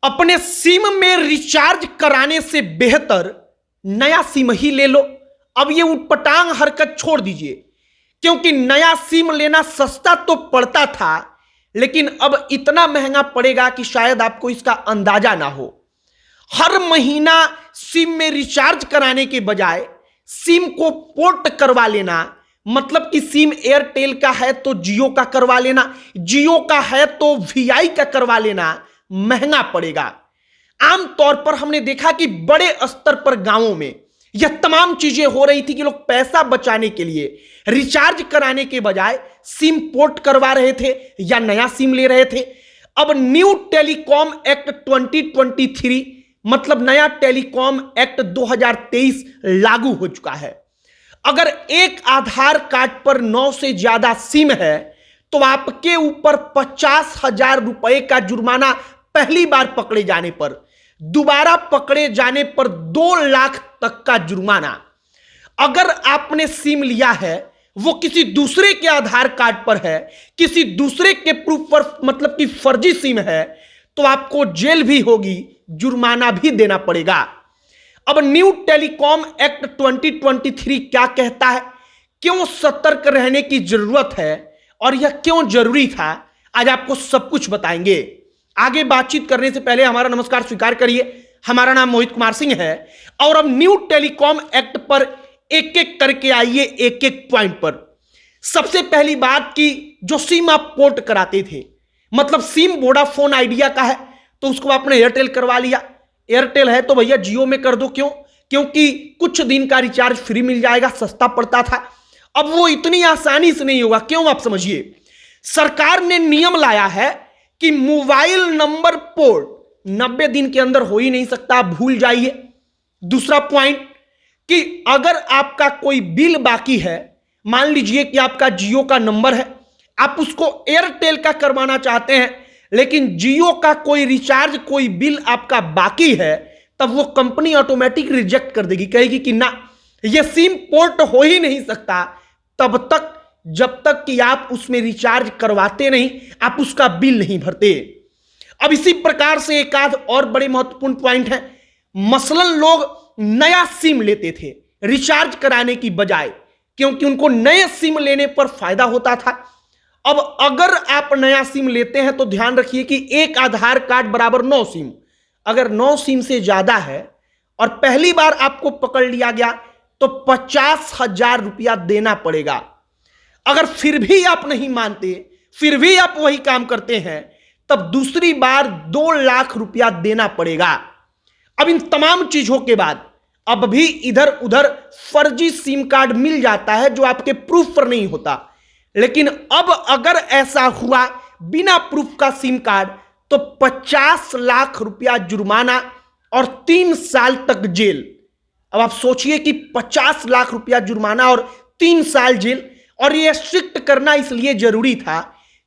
अपने सिम में रिचार्ज कराने से बेहतर नया सिम ही ले लो। अब ये उटपटांग हरकत छोड़ दीजिए, क्योंकि नया सिम लेना सस्ता तो पड़ता था, लेकिन अब इतना महंगा पड़ेगा कि शायद आपको इसका अंदाजा ना हो। हर महीना सिम में रिचार्ज कराने के बजाय सिम को पोर्ट करवा लेना, मतलब कि सिम एयरटेल का है तो जियो का करवा लेना, जियो का है तो वीआई का करवा लेना, महंगा पड़ेगा। आमतौर पर हमने देखा कि बड़े स्तर पर गांवों में यह तमाम चीजें हो रही थी कि लोग पैसा बचाने के लिए रिचार्ज कराने के बजाय सिम पोर्ट करवा रहे थे या नया सिम ले रहे थे। अब न्यू टेलीकॉम एक्ट 2023 मतलब नया टेलीकॉम एक्ट 2023 लागू हो चुका है। अगर एक आधार कार्ड पर 9 से ज्यादा सिम है तो आपके ऊपर 50,000 रुपए का जुर्माना पहली बार पकड़े जाने पर, दोबारा पकड़े जाने पर 2 लाख तक का जुर्माना। अगर आपने सिम लिया है वो किसी दूसरे के आधार कार्ड पर है, किसी दूसरे के प्रूफ पर मतलब कि फर्जी सिम है, तो आपको जेल भी होगी, जुर्माना भी देना पड़ेगा। अब न्यू टेलीकॉम एक्ट 2023 क्या कहता है, क्यों सतर्क रहने की जरूरत है और यह क्यों जरूरी था, आज आपको सब कुछ बताएंगे। आगे बातचीत करने से पहले हमारा नमस्कार स्वीकार करिए। हमारा नाम मोहित कुमार सिंह है और अब न्यू टेलीकॉम एक्ट पर एक एक करके आइए, एक एक पॉइंट पर। सबसे पहली बात कि जो सिम आप पोर्ट कराते थे, मतलब सिम वोडाफोन आइडिया का है तो उसको आपने एयरटेल करवा लिया, एयरटेल है तो भैया जियो में कर दो। क्यों? क्योंकि कुछ दिन का रिचार्ज फ्री मिल जाएगा, सस्ता पड़ता था। अब वो इतनी आसानी से नहीं होगा। क्यों? आप समझिए, सरकार ने नियम लाया है कि मोबाइल नंबर पोर्ट 90 दिन के अंदर हो ही नहीं सकता, भूल जाइए। दूसरा पॉइंट कि अगर आपका कोई बिल बाकी है, मान लीजिए कि आपका जियो का नंबर है, आप उसको एयरटेल का करवाना चाहते हैं, लेकिन जियो का कोई रिचार्ज कोई बिल आपका बाकी है, तब वो कंपनी ऑटोमेटिक रिजेक्ट कर देगी, कहेगी कि ना, ये सिम पोर्ट हो ही नहीं सकता तब तक जब तक कि आप उसमें रिचार्ज करवाते नहीं, आप उसका बिल नहीं भरते। अब इसी प्रकार से एक आध और बड़े महत्वपूर्ण पॉइंट है। मसलन लोग नया सिम लेते थे रिचार्ज कराने की बजाय, क्योंकि उनको नए सिम लेने पर फायदा होता था। अब अगर आप नया सिम लेते हैं तो ध्यान रखिए कि एक आधार कार्ड बराबर 9 सिम। अगर 9 सिम से ज्यादा है और पहली बार आपको पकड़ लिया गया तो 50,000 रुपया देना पड़ेगा। अगर फिर भी आप नहीं मानते, फिर भी आप वही काम करते हैं, तब दूसरी बार 2 लाख रुपया देना पड़ेगा। अब इन तमाम चीजों के बाद अब भी इधर उधर फर्जी सिम कार्ड मिल जाता है जो आपके प्रूफ पर नहीं होता, लेकिन अब अगर ऐसा हुआ बिना प्रूफ का सिम कार्ड तो 50 लाख रुपया जुर्माना और 3 साल तक जेल। अब आप सोचिए कि 50 लाख रुपया जुर्माना और 3 साल जेल, और यह स्ट्रिक्ट करना इसलिए जरूरी था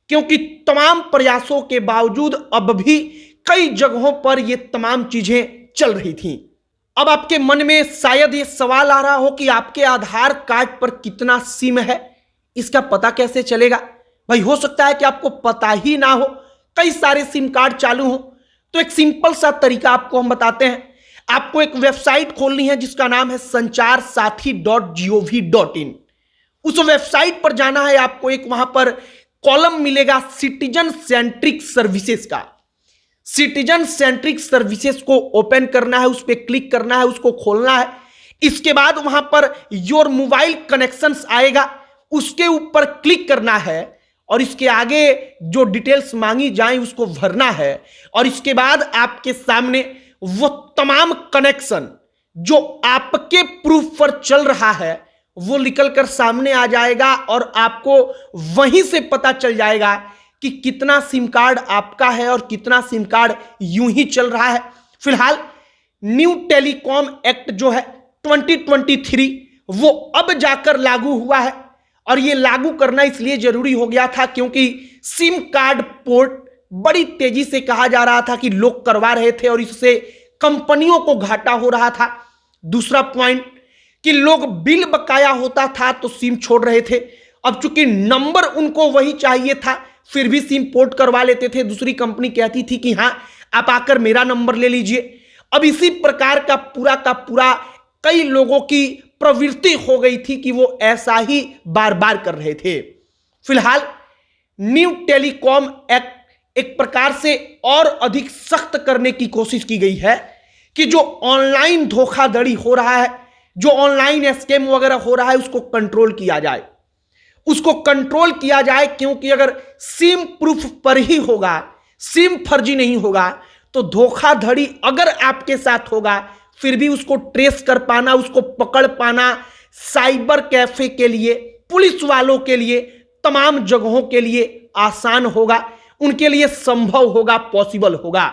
क्योंकि तमाम प्रयासों के बावजूद अब भी कई जगहों पर यह तमाम चीजें चल रही थीं। अब आपके मन में शायद यह सवाल आ रहा हो कि आपके आधार कार्ड पर कितना सिम है, इसका पता कैसे चलेगा? भाई हो सकता है कि आपको पता ही ना हो, कई सारे सिम कार्ड चालू हो। तो एक सिंपल सा तरीका आपको हम बताते हैं। आपको एक वेबसाइट खोलनी है जिसका नाम है sancharsaathi.gov.in। उस वेबसाइट पर जाना है आपको, एक वहां पर कॉलम मिलेगा सिटीजन सेंट्रिक सर्विसेज का। सिटीजन सेंट्रिक सर्विसेज को ओपन करना है, उस पर क्लिक करना है, उसको खोलना है। इसके बाद वहां पर योर मोबाइल कनेक्शंस आएगा, उसके ऊपर क्लिक करना है और इसके आगे जो डिटेल्स मांगी जाए उसको भरना है। और इसके बाद आपके सामने वो तमाम कनेक्शन जो आपके प्रूफ पर चल रहा है वो निकलकर सामने आ जाएगा और आपको वहीं से पता चल जाएगा कि कितना सिम कार्ड आपका है और कितना सिम कार्ड यूं ही चल रहा है। फिलहाल न्यू टेलीकॉम एक्ट जो है 2023 वो अब जाकर लागू हुआ है, और ये लागू करना इसलिए जरूरी हो गया था क्योंकि सिम कार्ड पोर्ट बड़ी तेजी से कहा जा रहा था कि लोग करवा रहे थे और इससे कंपनियों को घाटा हो रहा था। दूसरा पॉइंट कि लोग बिल बकाया होता था तो सिम छोड़ रहे थे। अब चूंकि नंबर उनको वही चाहिए था, फिर भी सिम पोर्ट करवा लेते थे। दूसरी कंपनी कहती थी कि हाँ आप आकर मेरा नंबर ले लीजिए। अब इसी प्रकार का पूरा कई लोगों की प्रवृत्ति हो गई थी कि वो ऐसा ही बार बार कर रहे थे। फिलहाल न्यू टेलीकॉम एक्ट एक प्रकार से और अधिक सख्त करने की कोशिश की गई है कि जो ऑनलाइन धोखाधड़ी हो रहा है, जो ऑनलाइन स्कैम वगैरह हो रहा है, उसको कंट्रोल किया जाए, क्योंकि अगर सिम प्रूफ पर ही होगा, सिम फर्जी नहीं होगा, तो धोखाधड़ी अगर आपके साथ होगा फिर भी उसको ट्रेस कर पाना, उसको पकड़ पाना साइबर कैफे के लिए, पुलिस वालों के लिए, तमाम जगहों के लिए आसान होगा, उनके लिए संभव होगा, पॉसिबल होगा।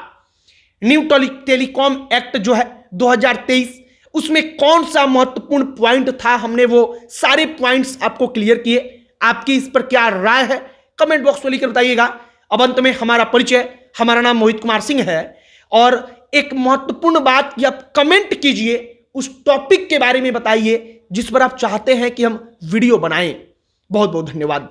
न्यू टेलीकॉम एक्ट जो है 2023, उसमें कौन सा महत्वपूर्ण पॉइंट था, हमने वो सारे पॉइंट्स आपको क्लियर किए। आपकी इस पर क्या राय है कमेंट बॉक्स में लिखकर बताइएगा। अब अंत में हमारा परिचय, हमारा नाम मोहित कुमार सिंह है और एक महत्वपूर्ण बात कि आप कमेंट कीजिए, उस टॉपिक के बारे में बताइए जिस पर आप चाहते हैं कि हम वीडियो बनाएं। बहुत बहुत धन्यवाद।